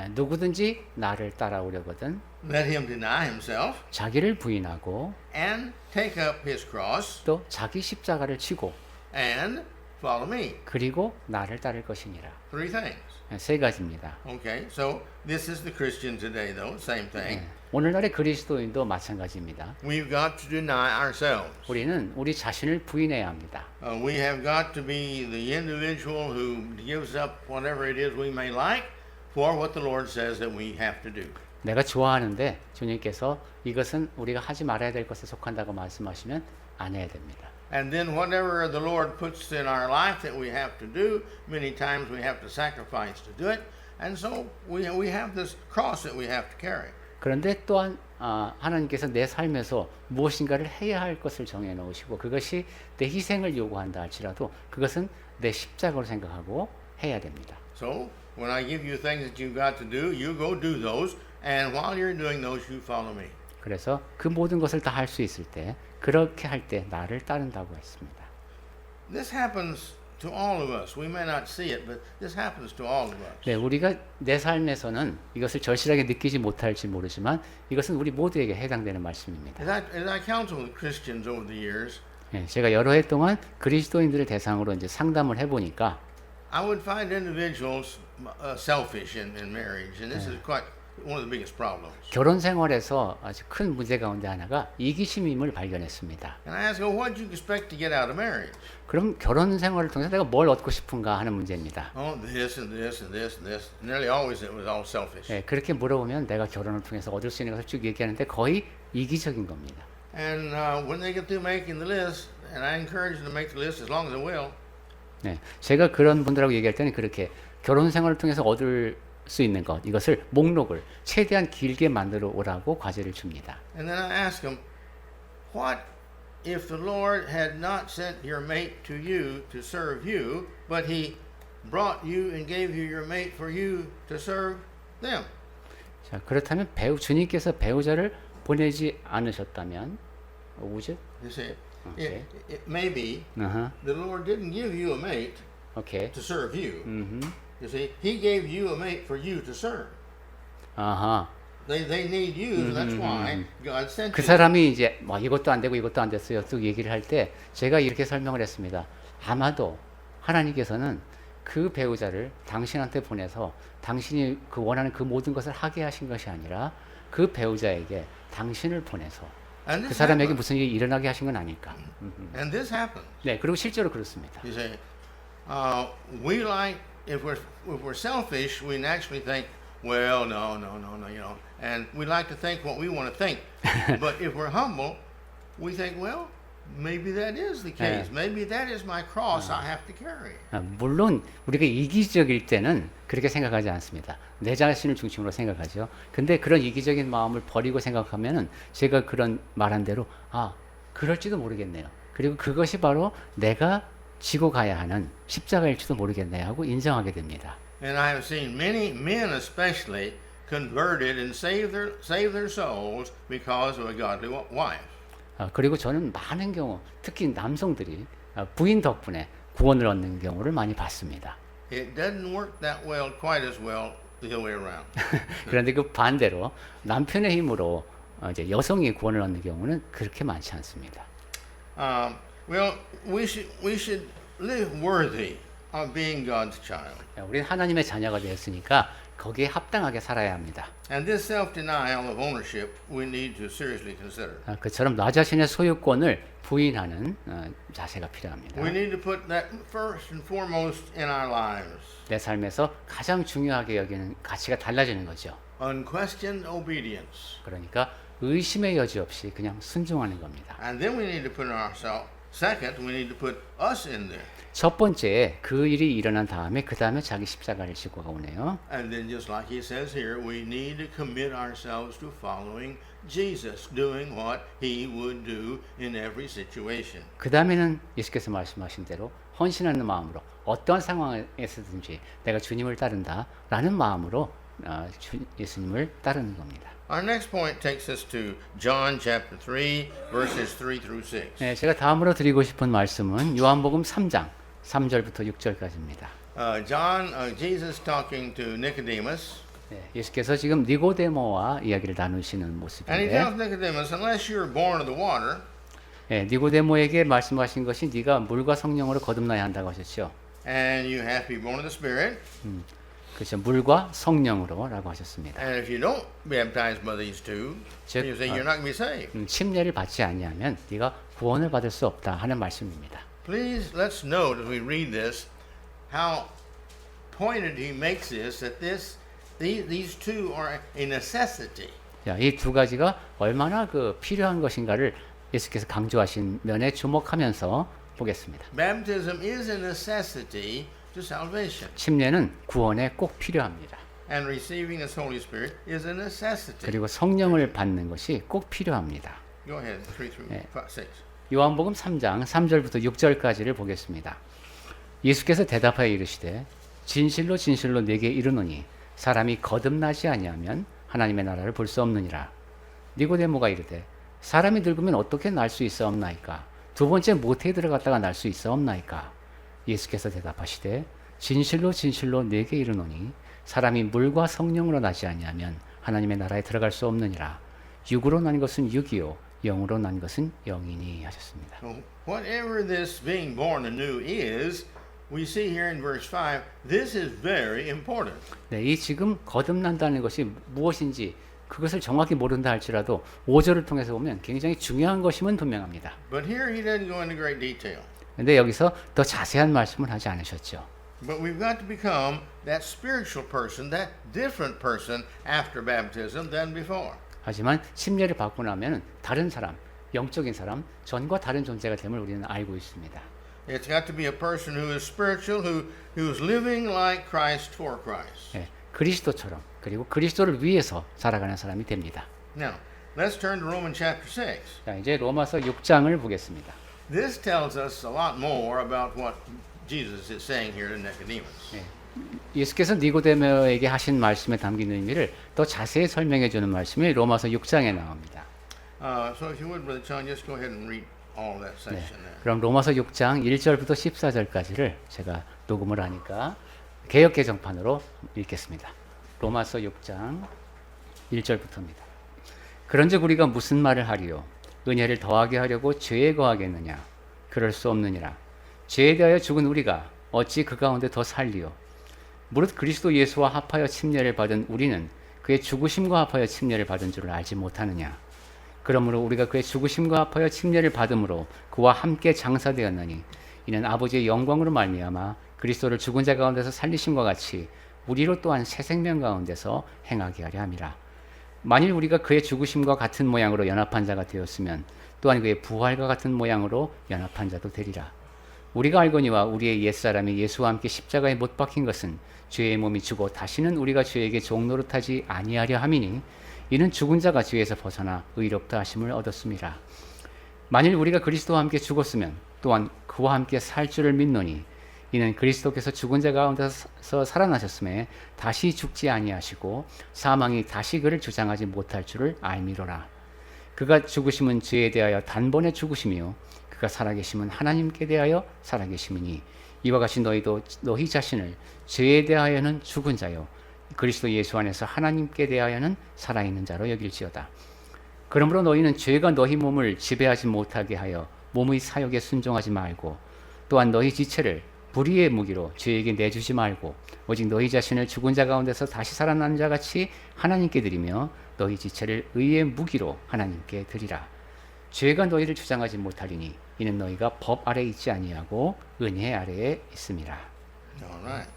누구든지 나를 따라오려거든 let him deny himself 자기를 부인하고 and take up his cross 또 자기 십자가를 지고 and follow me. 그리고 나를 따를 것이니라. Three things. 세 가지입니다. Okay, so this is the Christian today, though. Same thing. 오늘날의 그리스도인도 마찬가지입니다. We've got to deny ourselves. 우리는 우리 자신을 부인해야 합니다. We have got to be the individual who gives up whatever it is we may like for what the Lord says that we have to do. 내가 좋아하는데 주님께서 이것은 우리가 하지 말아야 될 것에 속한다고 말씀하시면 안 해야 됩니다. And then whatever the Lord puts in our life that we have to do, many times we have to sacrifice to do it. And so we have this cross that we have to carry. 그런데 또한 하나님께서 내 삶에서 무엇인가를 해야 할 것을 정해 놓으시고 그것이 내 희생을 요구한다 할지라도 그것은 내 십자가로 생각하고 해야 됩니다. So when I give you things that you've got to do, you go do those. and while you're doing those, you follow me. 그래서 그 모든 것을 다 할 수 있을 때 그렇게 할 때 나를 따른다고 했습니다. This happens to all of us. We may not see it, but this happens to all of us. 네, 우리가 내 삶에서는 이것을 절실하게 느끼지 못할지 모르지만 이것은 우리 모두에게 해당되는 말씀입니다. As I counsel with Christians over the years, 네, 제가 여러 해 동안 그리스도인들을 대상으로 이제 상담을 해보니까 I would find individuals selfish in marriage, and this is quite one of the biggest problems. 결혼 생활에서 아주 큰 문제 가운데 하나가 이기심임을 발견했습니다. And I ask, well, what do you expect to get out of marriage? 그럼 결혼 생활을 통해서 내가 뭘 얻고 싶은가 하는 문제입니다. Oh, this and this and this and this. Nearly always it was all selfish. 네, 그렇게 물어보면 내가 결혼을 통해서 얻을 수 있는 것을 쭉 얘기하는데 거의 이기적인 겁니다. And when they get through making the list, and I encourage them to make the list as long as they will, 네, 제가 그런 분들하고 얘기할 때는 그렇게 결혼 생활을 통해서 얻을 수 있는 것, 이것을 목록을 최대한 길게 만들어 오라고 과제를 줍니다. and then I ask them, what if the Lord had not sent your mate to you to serve you, but He brought you and gave you your mate for you to serve them? 자, 그렇다면 주님께서 배우자를 보내지 않으셨다면, would you? You see, Okay. it may be the Lord didn't give you a mate 오케이. to serve you. You see, He gave you a mate for you to serve. 아하. They need you, so that's why God sent 그 you. 사람이 이제 뭐 이것도 안 되고 이것도 안 됐어요. 또 얘기를 할 때 제가 이렇게 설명을 했습니다. 아마도 하나님께서는 그 배우자를 당신한테 보내서 당신이 그 원하는 그 모든 것을 하게 하신 것이 아니라 그 배우자에게 당신을 보내서 And 그 this 사람에게 happens. 무슨 일이 일어나게 하신 건 아닐까. And this happens. 네, 그리고 실제로 그렇습니다. You see, we like if we're selfish, we naturally think, well, no, you know, and we like to think what we want to think. But if we're humble, we think, well, maybe that is the case. Maybe that is my cross I have to carry. 물론 우리가 이기적일 때는 그렇게 생각하지 않습니다. 내 자신을 중심으로 생각하죠. 근데 그런 이기적인 마음을 버리고 생각하면은 제가 그런 말한 대로 그럴지도 모르겠네요. 그리고 그것이 바로 내가 지고 가야 하는 십자가일지도 모르겠네요 하고 인정하게 됩니다. And I have seen many men especially converted and save their souls because of a godly wife. 그리고 저는 많은 경우 특히 남성들이 부인 덕분에 구원을 얻는 경우를 많이 봤습니다. It doesn't work that well, quite as well the other way around. 그런데 그 반대로 남편의 힘으로 이제 여성이 구원을 얻는 경우는 그렇게 많지 않습니다. Well, we should live worthy of being God's child. 우리는 하나님의 자녀가 되었으니까 거기에 합당하게 살아야 합니다. And this self-denial of ownership we need to seriously consider. 그처럼 나 자신의 소유권을 부인하는 자세가 필요합니다. We need to put that first and foremost in our lives. 내 삶에서 가장 중요하게 여기는 가치가 달라지는 거죠. Unquestioned obedience. 그러니까 의심의 여지 없이 그냥 순종하는 겁니다. And then we need to put ourselves, second, we need to put us in there. 첫 번째 그 일이 일어난 다음에 그 다음에 자기 십자가를 지고 오네요. And then just like he says here, we need to commit ourselves to following Jesus, doing what he would do in every situation. 그 다음에는 예수께서 말씀하신 대로 헌신하는 마음으로 어떠한 상황에서든지 내가 주님을 따른다라는 마음으로 예수님을 따르는 겁니다. Our next point takes us to John chapter 3, verses 3 through 6. 네, 제가 다음으로 드리고 싶은 말씀은 요한복음 3장 3절부터 6절까지입니다. Jesus talking to Nicodemus, 네, 예수께서 지금 니고데모와 이야기를 나누시는 and he 모습인데 tells Nicodemus, unless you're born of the water, 네, 니고데모에게 말씀하신 것이 네가 물과 성령으로 거듭나야 한다고 하셨죠. and you have to be born of the Spirit, 그렇죠. 물과 성령으로라고 하셨습니다. and if you don't be baptized by these two, 즉, you say you're not going to be saved. 침례를 받지 아니하면 네가 구원을 받을 수 없다 하는 말씀입니다. Please, let's note as we read this how pointed he makes this, that these two are a necessity. 자, 이 두 가지가 얼마나 필요한 것인가를 예수께서 강조하신 면에 주목하면서 보겠습니다. Baptism is a necessity to salvation, 침례는 구원에 꼭 필요합니다. and receiving His Holy Spirit is a necessity. 그리고 성령을 받는 것이 꼭 필요합니다. Go ahead, 3 through 6. 요한복음 3장 3절부터 6절까지를 보겠습니다. 예수께서 대답하여 이르시되 진실로 진실로 내게 이르노니 사람이 거듭나지 아니하면 하나님의 나라를 볼 수 없느니라. 니고데모가 이르되 사람이 늙으면 어떻게 날 수 있사옵나이까? 두 번째 모태에 들어갔다가 날 수 있사옵나이까? 예수께서 대답하시되 진실로 진실로 네게 이르노니 사람이 물과 성령으로 나지 아니하면 하나님의 나라에 들어갈 수 없느니라. 육으로 난 것은 육이요 영으로 난 것은 영이니 하셨습니다. So whatever this being born anew is, we see here in verse 5, this is very important. 네, 이 지금 거듭난다는 것이 무엇인지 그것을 정확히 모른다 할지라도 5절을 통해서 보면 굉장히 중요한 것임은 분명합니다. But here he doesn't go into great detail. 근데 여기서 더 자세한 말씀을 하지 않으셨죠. But we've got to become that spiritual person, that different person after baptism than before. 하지만 침례를 받고 나면 다른 사람, 영적인 사람, 전과 다른 존재가 됨을 우리는 알고 있습니다. It's got to be a person who is spiritual, who is living like Christ for Christ. 예, 그리스도처럼 그리고 그리스도를 위해서 살아가는 사람이 됩니다. Now, let's turn to Romans chapter 6. 자, 이제 로마서 6장을 보겠습니다. This tells us a lot more about what Jesus is saying here to Nicodemus. 예, 예수께서 니고데모에게 하신 말씀에 담긴 의미를 더 자세히 설명해 주는 말씀이 로마서 6장에 나옵니다. So if you would, Brother John, just go ahead and read all of that section there. 그럼 로마서 6장 1절부터 14절까지를 제가 녹음을 하니까 개역 개정판으로 읽겠습니다. 로마서 6장 1절부터입니다. 그런즉 우리가 무슨 말을 하리요? 은혜를 더하게 하려고 죄에 거하겠느냐? 그럴 수 없느니라. 죄에 대하여 죽은 우리가 어찌 그 가운데 더 살리요? 무릇 그리스도 예수와 합하여 침례를 받은 우리는 그의 죽으심과 합하여 침례를 받은 줄을 알지 못하느냐? 그러므로 우리가 그의 죽으심과 합하여 침례를 받음으로 그와 함께 장사되었나니 이는 아버지의 영광으로 말미암아 그리스도를 죽은 자 가운데서 살리심과 같이 우리로 또한 새 생명 가운데서 행하게 하려 함이라. 만일 우리가 그의 죽으심과 같은 모양으로 연합한 자가 되었으면 또한 그의 부활과 같은 모양으로 연합한 자도 되리라. 우리가 알거니와 우리의 옛사람이 예수와 함께 십자가에 못 박힌 것은 죄의 몸이 죽어 다시는 우리가 죄에게 종노릇하지 아니하려 함이니 이는 죽은 자가 죄에서 벗어나 의롭다 하심을 얻었음이라. 만일 우리가 그리스도와 함께 죽었으면 또한 그와 함께 살 줄을 믿노니 이는 그리스도께서 죽은 자 가운데서 살아나셨음에 다시 죽지 아니하시고 사망이 다시 그를 주장하지 못할 줄을 알미로라. 그가 죽으심은 죄에 대하여 단번에 죽으심이요 그가 살아계심은 하나님께 대하여 살아계심이니 이와 같이 너희도 너희 자신을 죄에 대하여는 죽은 자요 그리스도 예수 안에서 하나님께 대하여는 살아있는 자로 여길지어다. 그러므로 너희는 죄가 너희 몸을 지배하지 못하게 하여 몸의 사욕에 순종하지 말고 또한 너희 지체를 불의의 무기로 죄에게 내주지 말고 오직 너희 자신을 죽은 자 가운데서 다시 살아난 자 같이 하나님께 드리며 너희 지체를 의의 무기로 하나님께 드리라. 죄가 너희를 주장하지 못하리니 이는 너희가 법 아래 있지 아니하고 은혜 아래에 있음이라. All right.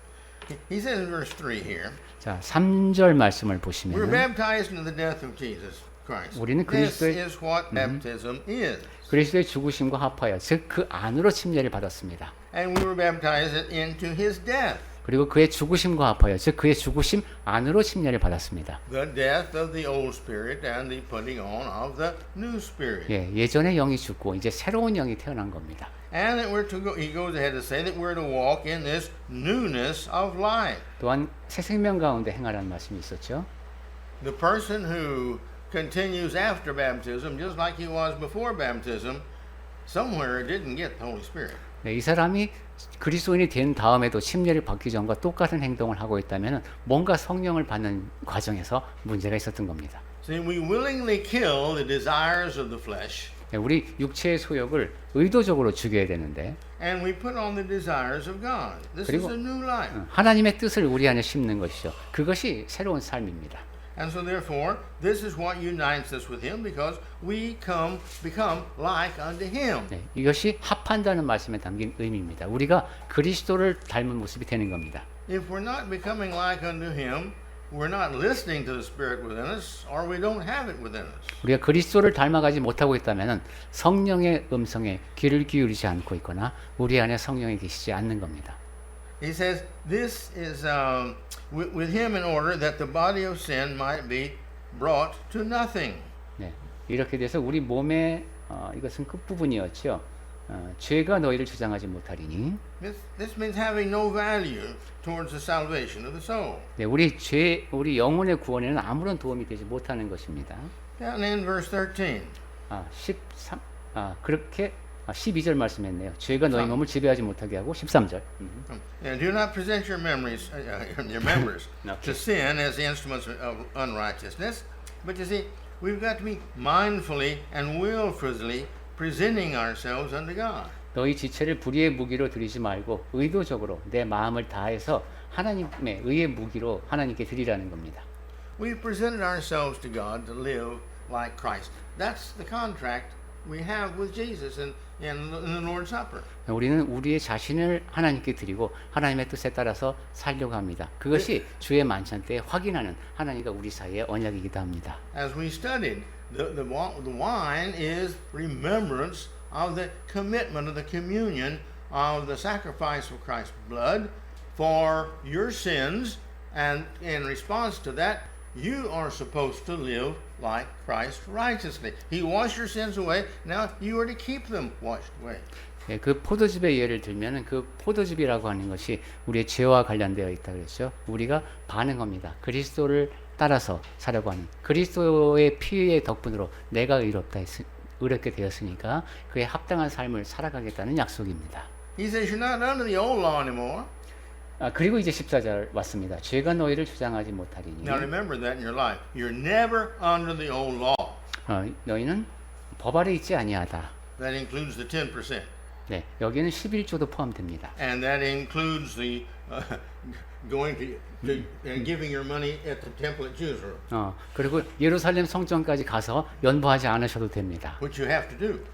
He says in verse 3 here, 자, 3절 말씀을 we're 보시면 baptized into the death of Jesus Christ. 우리는 This 그리스도의- is what baptism is. 그리스도의 죽으심과 합하여 즉 그 안으로 침례를 받았습니다. And we were baptized into his death. 그리고 그의 죽으심과 합하여 즉 그의 죽으심 안으로 침례를 받았습니다. The death of the old spirit and the putting on of the new spirit. 예, 예전의 영이 죽고 이제 새로운 영이 태어난 겁니다. And that we're to go, he goes ahead to say that we're to walk in this newness of life. 또한 새 생명 가운데 행하라는 말씀이 있었죠. The person who continues after baptism, just like he was before baptism, somewhere didn't get the Holy Spirit. 네, 이 사람이 그리스도인이 된 다음에도 침례를 받기 전과 똑같은 행동을 하고 있다면 뭔가 성령을 받는 과정에서 문제가 있었던 겁니다. See, we willingly kill the desires of the flesh, 네, 우리 육체의 소욕을 의도적으로 죽여야 되는데 and we put on the desires of God. This is 그리고- a new life. 하나님의 뜻을 우리 안에 심는 것이죠. 그것이 새로운 삶입니다. And so therefore, this is what unites us with him, because we become like unto him. 네, 이것이 합한다는 말씀에 담긴 의미입니다. 우리가 그리스도를 닮은 모습이 되는 겁니다. If we're not becoming like unto him, we're not listening to the Spirit within us, or we don't have it within us. 우리가 그리스도를 닮아가지 못하고 있다면 성령의 음성에 귀를 기울이지 않고 있거나 우리 안에 성령이 계시지 않는 겁니다. He says, this is with him in order that the body of sin might be brought to nothing. 네, 이렇게 돼서 우리 몸의 이것은 끝부분이었죠. 죄가 너희를 주장하지 못하리니 This means having no value. towards the salvation of the soul. 네, 우리 영혼의 구원에는 아무런 도움이 되지 못하는 것입니다. Down in verse 13. 12절 말씀했네요. 죄가 너희 몸을 지배하지 못하게 하고 13절. And do not present your memories, your members Okay. to sin as the instruments of unrighteousness. But you see, we've got to be mindfully and willfully presenting ourselves unto God. 너희 지체를 불의의 무기로 드리지 말고 의도적으로 내 마음을 다해서 하나님의 의의 무기로 하나님께 드리라는 겁니다. We've presented ourselves to God to live like Christ. That's the contract we have with Jesus in the Lord's Supper. 우리는 우리의 자신을 하나님께 드리고 하나님의 뜻에 따라서 살려고 합니다. 그것이 주의 만찬 때 확인하는 하나님과 우리 사이의 언약이기도 합니다. As we studied, the wine is remembrance of the commitment of the communion of the sacrifice of Christ's blood for your sins, and in response to that, you are supposed to live like Christ righteously. He washed your sins away. Now you are to keep them washed away. 예, 그 포도즙의 예를 들면은 그 포도즙이라고 하는 것이 우리의 죄와 관련되어 있다 그랬죠. 우리가 반응합니다. 그리스도를 따라서 살려고 하는 그리스도의 피의 덕분으로 내가 의롭게 되었으니까 그에 합당한 삶을 살아가겠다는 약속입니다. He says you're not under the old law anymore. 그리고 이제 14절 왔습니다. 죄가 너희를 주장하지 못하리니. Now remember that in your life. You're never under the old law. 너희는 법 아래 있지 아니하다. That includes the 10%. 네, 여기는 11조도 포함됩니다. And that includes the going to and giving your money at the temple at Jerusalem. 그리고 예루살렘 성전까지 가서 연보하지 않으셔도 됩니다. Which you have to do.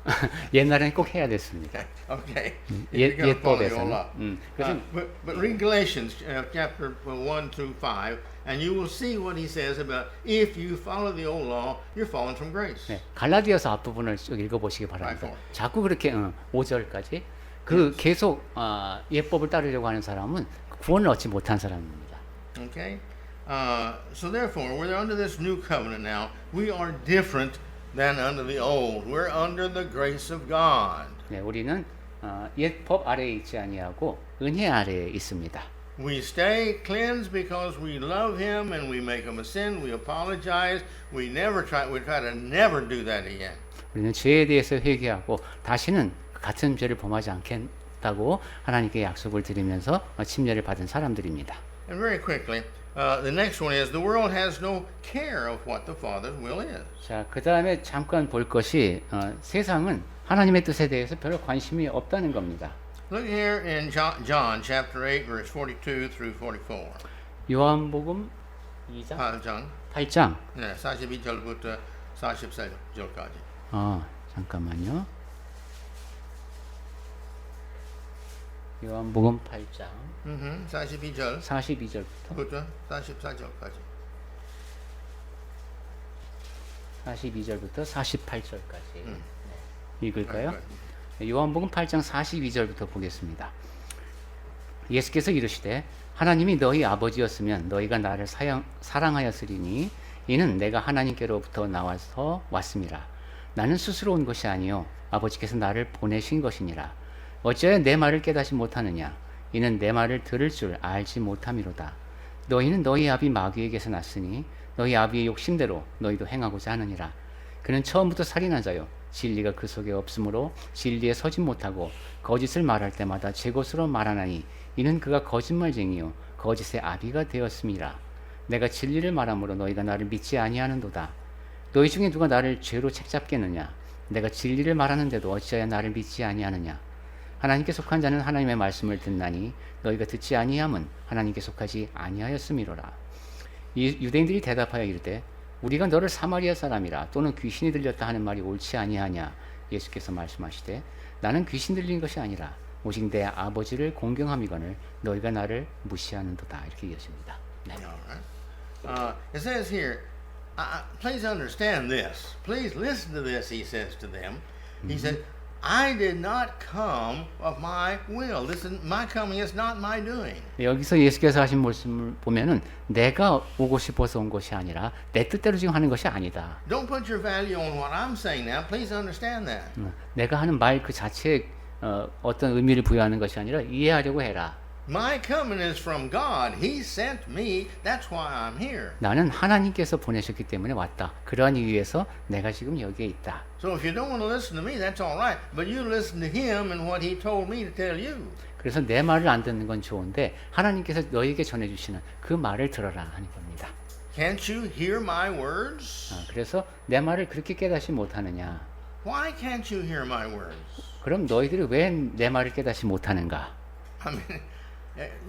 옛날에는 꼭 해야 됐습니다. Okay. If you're going to follow the old law. 그래서 But read Galatians chapter 1 through 5, and you will see what he says about if you follow the old law, you're falling from grace. 네, 갈라디아서 앞부분을 쭉 읽어보시기 바랍니다. Right. 자꾸 그렇게 5절까지 계속 예법을 따르려고 하는 사람은 구원을 얻지 못한 사람입니다. Okay? So therefore, we're under this new covenant now. We are different than under the old. We're under the grace of God. 네, 우리는 옛법 아래에 있지 아니하고 은혜 아래에 있습니다. We stay cleansed because we love Him and we make Him a sin. We apologize. We try to never do that again. 우리는 죄에 대해서 회개하고 다시는 같은 죄를 범하지 않겠다고 하나님께 약속을 드리면서 침례를 받은 사람들입니다. And very quickly, the next one is the world has no care of what the Father's will is. 자, 그 다음에 잠깐 볼 것이 세상은 하나님의 뜻에 대해서 별로 관심이 없다는 겁니다. Look here in John chapter 8, verse 42 through 44. 요한복음 2장 8장. 네, 42절부터 44절까지. 잠깐만요. 요한복음 8장 42절. 42절부터 부터 44절까지. 42절부터 48절까지 읽을까요? 요한복음 8장 42절부터 보겠습니다. 예수께서 이르시되 하나님이 너희 아버지였으면 너희가 나를 사랑하였으리니 이는 내가 하나님께로부터 나와서 왔음이라. 나는 스스로 온 것이 아니요 아버지께서 나를 보내신 것이니라. 어찌하여 내 말을 깨닫지 못하느냐? 이는 내 말을 들을 줄 알지 못함이로다. 너희는 너희 아비 마귀에게서 났으니 너희 아비의 욕심대로 너희도 행하고자 하느니라. 그는 처음부터 살인한 자요 진리가 그 속에 없으므로 진리에 서지 못하고 거짓을 말할 때마다 제 것으로 말하나니 이는 그가 거짓말쟁이요 거짓의 아비가 되었음이라. 내가 진리를 말함으로 너희가 나를 믿지 아니하는도다. 너희 중에 누가 나를 죄로 책잡겠느냐? 내가 진리를 말하는데도 어찌하여 나를 믿지 아니하느냐? 하나님께 속한 자는 하나님의 말씀을 듣나니 너희가 듣지 아니함은 하나님께 속하지 아니하였음이로라. 이 유대인들이 대답하여 이르되 우리가 너를 사마리아 사람이라 또는 귀신이 들렸다 하는 말이 옳지 아니하냐? 예수께서 말씀하시되 나는 귀신 들린 것이 아니라 오직 내 아버지를 공경함이거늘 너희가 나를 무시하는도다. 이렇게 이어집니다. 네. It says here, please understand this. Please listen to this, he says to them. He said, I did not come of my will. My coming is not my doing. 여기서 예수께서 하신 말씀을 보면은 내가 오고 싶어서 온 것이 아니라 내 뜻대로 지금 하는 것이 아니다. Don't put your value on what I'm saying now. Please understand that. 내가 하는 말 그 자체에 어떤 의미를 부여하는 것이 아니라 이해하려고 해라. My coming is from God. He sent me. That's why I'm here. 나는 하나님께서 보내셨기 때문에 왔다. 그러한 이유에서 내가 지금 여기에 있다. So if you don't want to listen to me, that's all right. But you listen to him and what he told me to tell you. 그래서 내 말을 안 듣는 건 좋은데 하나님께서 너에게 전해주시는 그 말을 들어라 하는 겁니다. Can't you hear my words? 그래서 내 말을 그렇게 깨닫지 못하느냐? Why can't you hear my words? 그럼 너희들이 왜 내 말을 깨닫지 못하는가? I mean,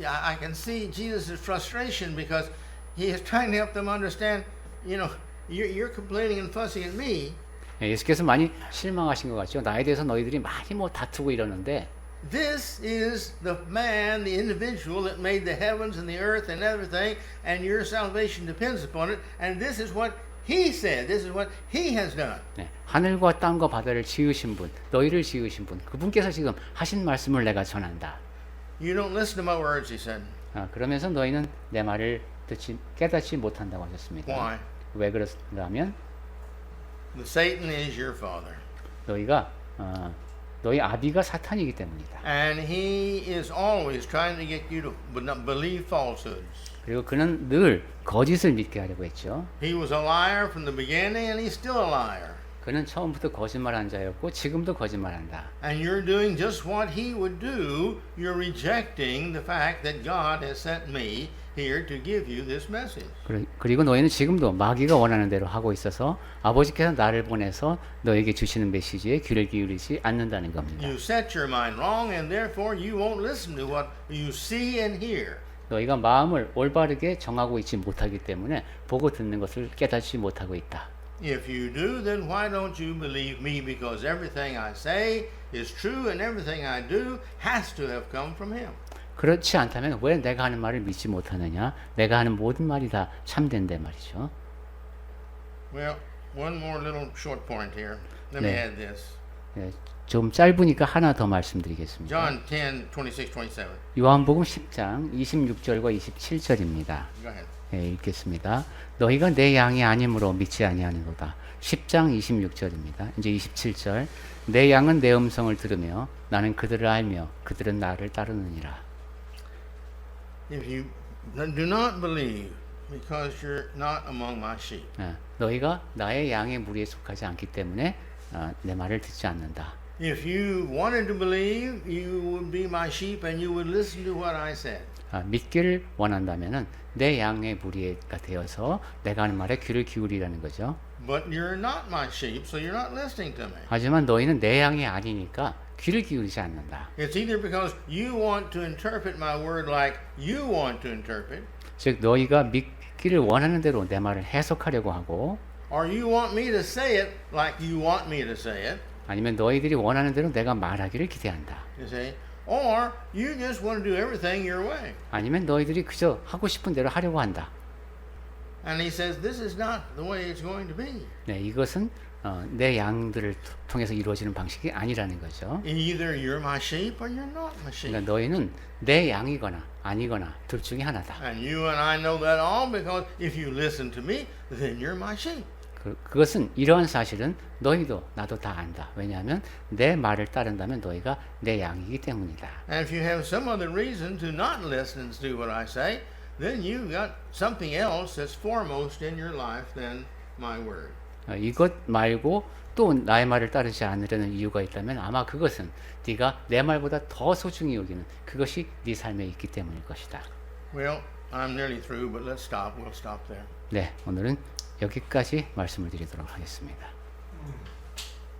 I can see Jesus' frustration because he is trying to help them understand, you're complaining and fussing at me. 예수께서 많이 실망하신 것 같죠. 나에 대해서 너희들이 많이 뭐 다투고 이러는데 This is the man, the individual that made the heavens and the earth and everything, and your salvation depends upon it. And this is what he said. This is what he has done. 네, 하늘과 땅과 바다를 지으신 분, 너희를 지으신 분, 그분께서 지금 하신 말씀을 내가 전한다. You don't listen to my words, he said. 그러면서 너희는 내 말을 깨닫지 못한다고 하셨습니다. Why? 왜 그러냐면 Satan is your father. 너희가 너희 아비가 사탄이기 때문이다. And he is always trying to get you to believe falsehoods. 그리고 그는 늘 거짓을 믿게 하려고 했죠. He was a liar from the beginning and he's still a liar. 그는 처음부터 거짓말한 자였고 지금도 거짓말한다. And you're doing just what he would do. You're rejecting the fact that God has sent me here to give you this message. 그리고 너희는 지금도 마귀가 원하는 대로 하고 있어서 아버지께서 나를 보내서 너에게 주시는 메시지에 귀를 기울이지 않는다는 겁니다. You set your mind wrong and therefore you won't listen to what you see and hear. 너희가 마음을 올바르게 정하고 있지 못하기 때문에 보고 듣는 것을 깨닫지 못하고 있다. If you do, then why don't you believe me? Because everything I say is true and everything I do has to have come from him. 그렇지 않다면 왜 내가 하는 말을 믿지 못하느냐? 내가 하는 모든 말이 다 참된데 말이죠. Well, one more little short point here. Let me add this. 네, 좀 짧으니까 하나 더 말씀드리겠습니다. John 10, 26, 27. 요한복음 10장 26절과 27절입니다. Go ahead. 네, 읽겠습니다. 너희가 내 양이 아니므로 믿지 아니하는도다. 10장 26절입니다. 이제 27절. 내 양은 내 음성을 들으며 나는 그들을 알며 그들은 나를 따르느니라. If you do not believe because you're not among my sheep. 너희가 나의 양의 무리에 속하지 않기 때문에 내 말을 듣지 않는다. If you wanted to believe, you would be my sheep and you would listen to what I said. 믿기를 원한다면은 내 양의 무리가 되어서 내가 하는 말에 귀를 기울이라는 거죠. But you're not my sheep, so you're not listening to me. 하지만 너희는 내 양이 아니니까 귀를 기울이지 않는다. It's either because you want to interpret my word like you want to interpret, 즉 너희가 믿기를 원하는 대로 내 말을 해석하려고 하고, or you want me to say it like you want me to say it. 아니면 너희들이 원하는 대로 내가 말하기를 기대한다. You see, or you just want to do everything your way. 아니면 너희들이 그저 하고 싶은 대로 하려고 한다. And he says this is not the way it's going to be. 네, 이것은 내 양들을 통해서 이루어지는 방식이 아니라는 거죠. Either you're my sheep or you're not my sheep. 그러니까 너희는 내 양이거나 아니거나 둘 중에 하나다. And you and I know that all because if you listen to me, then you're my sheep. 그것은 이러한 사실은 너희도 나도 다 안다. 왜냐하면 내 말을 따른다면 너희가 내 양이기 때문이다. And if you have some other reason to not listen and do what I say, then you've got something else that's foremost in your life than my word. 이것 말고 또 나의 말을 따르지 않으려는 이유가 있다면 아마 그것은 네가 내 말보다 더 소중히 여기는 그것이 네 삶에 있기 때문일 것이다. Well, I'm nearly through, but let's stop. We'll stop there. 네, 오늘은 여기까지 말씀을 드리도록 하겠습니다.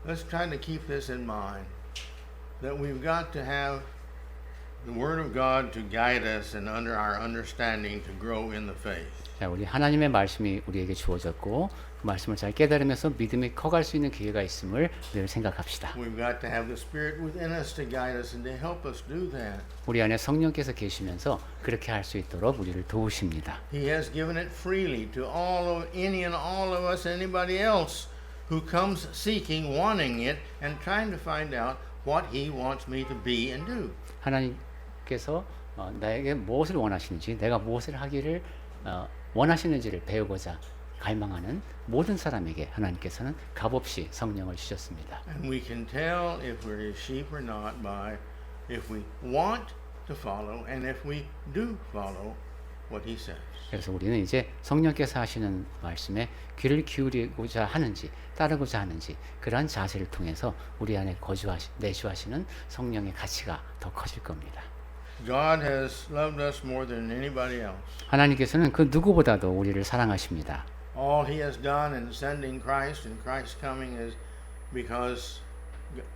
Let's try to keep this in mind, that we've got to have the Word of God to guide us and under our understanding to grow in the faith. 자, 우리 하나님의 말씀이 우리에게 주어졌고 그 말씀을 잘 깨달으면서 믿음이 커갈 수 있는 기회가 있음을 늘 생각합시다. We've got to have the Spirit within us to guide us and to help us do that. 우리 안에 성령께서 계시면서 그렇게 할 수 있도록 우리를 도우십니다. He has given it freely to any and all of us, anybody else who comes seeking, wanting it, and trying to find out what He wants me to be and do. 하나님께서 나에게 무엇을 원하시는지, 내가 무엇을 하기를 원하시는지를 배우고자 갈망하는 모든 사람에게 하나님께서는 값없이 성령을 주셨습니다. And we can tell if we're His sheep or not by if we want to follow, and if we do follow what he says. 그래서 우리는 이제 성령께서 하시는 말씀에 귀를 기울이고자 하는지 따르고자 하는지 그러한 자세를 통해서 우리 안에 내주하시는 성령의 가치가 더 커질 겁니다. God has loved us more than anybody else. 하나님께서는 그 누구보다도 우리를 사랑하십니다. All he has done in sending Christ and Christ's coming is because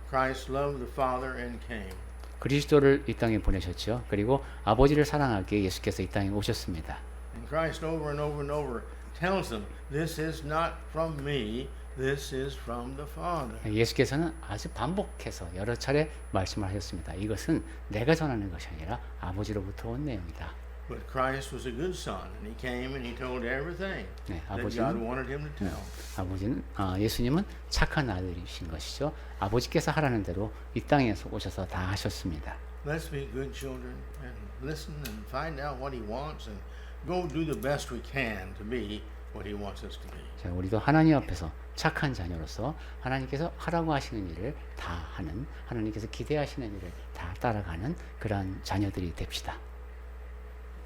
Christ loved the Father and came. 그리스도를 이 땅에 보내셨죠. 그리고 아버지를 사랑하기에 예수께서 이 땅에 오셨습니다. And Christ over and over and over tells them, this is not from me, this is from the Father. 예수께서는 아주 반복해서 여러 차례 말씀을 하셨습니다. 이것은 내가 전하는 것이 아니라 아버지로부터 온 내용이다. But Christ was a good son, and he came and he told everything 네, that God wanted him to tell. 예수님은 착한 아들이신 것이죠. 아버지께서 하라는 대로 이 땅에서 오셔서 다 하셨습니다. Let's be good children and listen and find out what he wants and go do the best we can to be what he wants us to be. 자, 우리도 하나님 앞에서 착한 자녀로서 하나님께서 하라고 하시는 일을 다 하는, 하나님께서 기대하시는 일을 다 따라가는 그러한 자녀들이 됩시다.